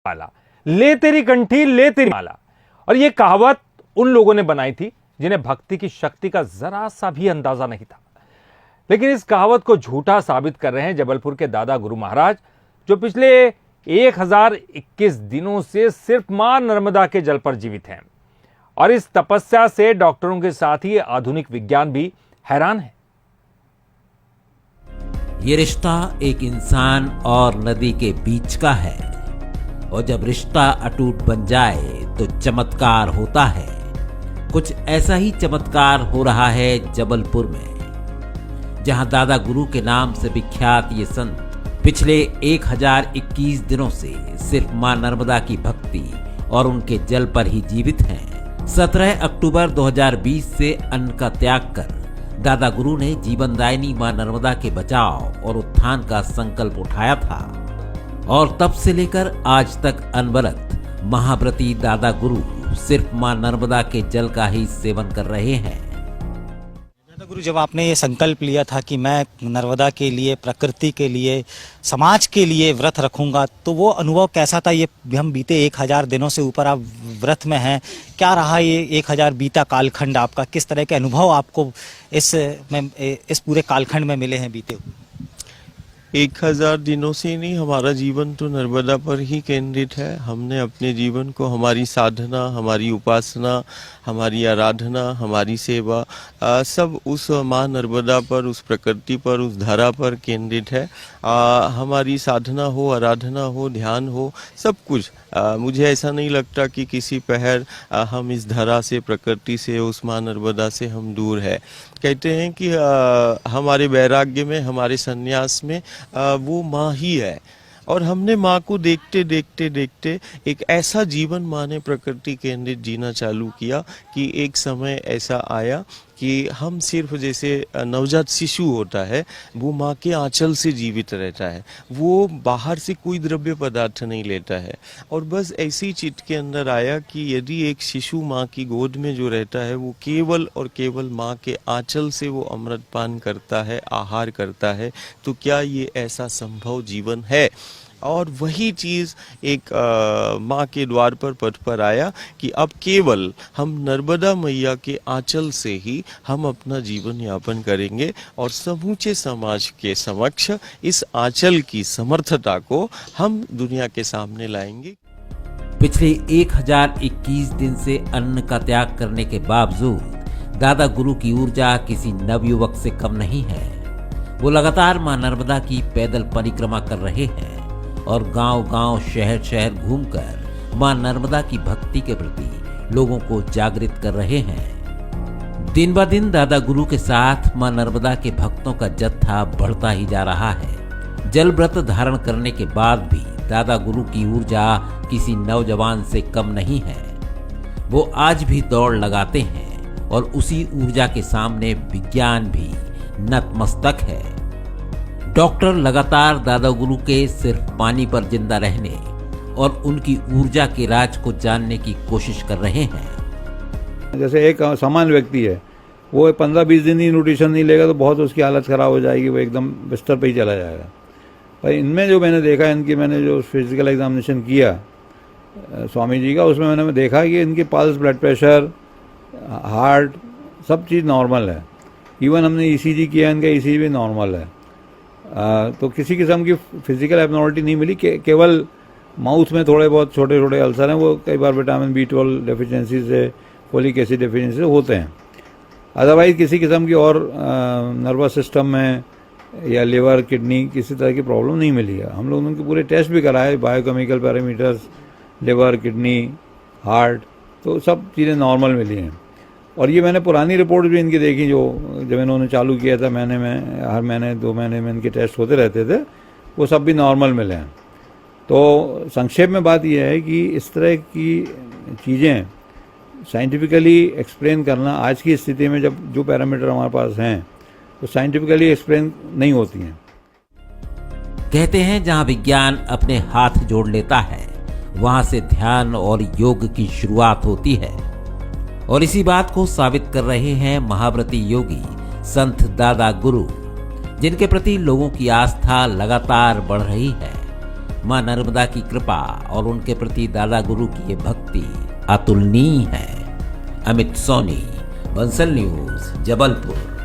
माला, ले तेरी कंठी ले तेरी माला। और यह कहावत उन लोगों ने बनाई थी जिन्हें भक्ति की शक्ति का जरा सा भी अंदाजा नहीं था। लेकिन इस कहावत को झूठा साबित कर रहे हैं जबलपुर के दादा गुरु महाराज, जो पिछले 1021 दिनों से सिर्फ मां नर्मदा के जल पर जीवित हैं। और इस तपस्या से डॉक्टरों के साथ ही आधुनिक विज्ञान भी हैरान है। ये रिश्ता एक इंसान और नदी के बीच का है, और जब रिश्ता अटूट बन जाए तो चमत्कार होता है। कुछ ऐसा ही चमत्कार हो रहा है जबलपुर में, जहां दादा गुरु के नाम से विख्यात ये संत पिछले 1021 दिनों से सिर्फ मां नर्मदा की भक्ति और उनके जल पर ही जीवित हैं। 17 अक्टूबर 2020 से अन्न का त्याग कर दादा गुरु ने जीवनदायिनी मां नर्मदा के बचाव और उत्थान का संकल्प उठाया था, और तब से लेकर आज तक अनवरत महाव्रती दादा गुरु सिर्फ मां नर्मदा के जल का ही सेवन कर रहे हैं। दादा गुरु, जब आपने ये संकल्प लिया था कि मैं नर्मदा के लिए, प्रकृति के लिए, समाज के लिए व्रत रखूंगा, तो वो अनुभव कैसा था? ये हम बीते 1000 दिनों से ऊपर आप व्रत में हैं, क्या रहा ये 1000 बीता कालखंड आपका? किस तरह के अनुभव आपको इस पूरे कालखंड में मिले हैं बीते? 1000 दिनों से नहीं, हमारा जीवन तो नर्मदा पर ही केंद्रित है। हमने अपने जीवन को, हमारी साधना, हमारी उपासना, हमारी आराधना, हमारी सेवा सब उस माँ नर्मदा पर, उस प्रकृति पर, उस धारा पर केंद्रित है। हमारी साधना हो, आराधना हो, ध्यान हो, सब कुछ। मुझे ऐसा नहीं लगता कि किसी पहर हम इस धारा से, प्रकृति से, उस माँ नर्मदा से हम दूर है। कहते हैं कि हमारे वैराग्य में, हमारे संन्यास में वो माँ ही है। और हमने माँ को देखते देखते देखते एक ऐसा जीवन माँ ने प्रकृति केंद्रित जीना चालू किया कि एक समय ऐसा आया कि हम सिर्फ, जैसे नवजात शिशु होता है, वो माँ के आंचल से जीवित रहता है, वो बाहर से कोई द्रव्य पदार्थ नहीं लेता है। और बस ऐसी ही चित्त के अंदर आया कि यदि एक शिशु माँ की गोद में जो रहता है वो केवल और केवल माँ के आंचल से वो अमृत पान करता है, आहार करता है, तो क्या ये ऐसा संभव जीवन है? और वही चीज़ एक माँ के द्वार पर पथ पर आया कि अब केवल हम नर्मदा मैया के आंचल से ही हम अपना जीवन यापन करेंगे और समूचे समाज के समक्ष इस आंचल की समर्थता को हम दुनिया के सामने लाएंगे। पिछले 1021 दिन से अन्न का त्याग करने के बावजूद दादा गुरु की ऊर्जा किसी नवयुवक से कम नहीं है। वो लगातार मां नर्मदा की पैदल परिक्रमा कर रहे हैं और गांव-गांव, शहर-शहर घूमकर मां नर्मदा की भक्ति के प्रति लोगों को जागृत कर रहे हैं। दिन ब दिन दादा गुरु के साथ मां नर्मदा के भक्तों का जत्था बढ़ता ही जा रहा है। जल व्रत धारण करने के बाद भी दादा गुरु की ऊर्जा किसी नौजवान से कम नहीं है। वो आज भी दौड़ लगाते हैं और उसी ऊर्जा के सामने विज्ञान भी नतमस्तक है। डॉक्टर लगातार दादा गुरु के सिर्फ पानी पर जिंदा रहने और उनकी ऊर्जा के राज को जानने की कोशिश कर रहे हैं। जैसे एक सामान्य व्यक्ति है, वो 15-20 दिन ही न्यूट्रिशन नहीं लेगा तो बहुत उसकी हालत खराब हो जाएगी, वो एकदम बिस्तर पे ही चला जाएगा। पर इनमें जो मैंने देखा, मैंने जो फिजिकल एग्जामिनेशन किया स्वामी जी का, उसमें मैंने देखा कि इनकी पल्स, ब्लड प्रेशर, हार्ट, सब चीज़ नॉर्मल है। इवन हमने ECG किया, इनका ECG भी नॉर्मल है। तो किसी किस्म की फिजिकल एबनॉर्मलिटी नहीं मिली। केवल माउथ में थोड़े बहुत छोटे छोटे अल्सर हैं, वो कई बार विटामिन B12 डेफिशिएंसी से, फोलिक एसिड डेफिशिएंसी से होते हैं। अदरवाइज किसी किस्म की और नर्वस सिस्टम में या लिवर, किडनी, किसी तरह की प्रॉब्लम नहीं मिली है। हम लोगों ने उनके पूरे टेस्ट भी कराए, biochemical parameters, liver, kidney, heart, तो सब चीज़ें नॉर्मल मिली हैं। और ये मैंने पुरानी रिपोर्ट भी इनकी देखी, जो जब इन्होंने चालू किया था, महीने में, हर महीने 2 महीने में इनके टेस्ट होते रहते थे, वो सब भी नॉर्मल मिले हैं। तो संक्षेप में बात यह है कि इस तरह की चीज़ें साइंटिफिकली एक्सप्लेन करना आज की स्थिति में, जब जो पैरामीटर हमारे पास हैं, तो साइंटिफिकली एक्सप्लेन नहीं होती हैं। कहते हैं जहां विज्ञान अपने हाथ जोड़ लेता है, वहां से ध्यान और योग की शुरुआत होती है। और इसी बात को साबित कर रहे हैं महाव्रती योगी संत दादा गुरु, जिनके प्रति लोगों की आस्था लगातार बढ़ रही है। मां नर्मदा की कृपा और उनके प्रति दादा गुरु की ये भक्ति अतुलनीय है। अमित सोनी, बंसल न्यूज, जबलपुर।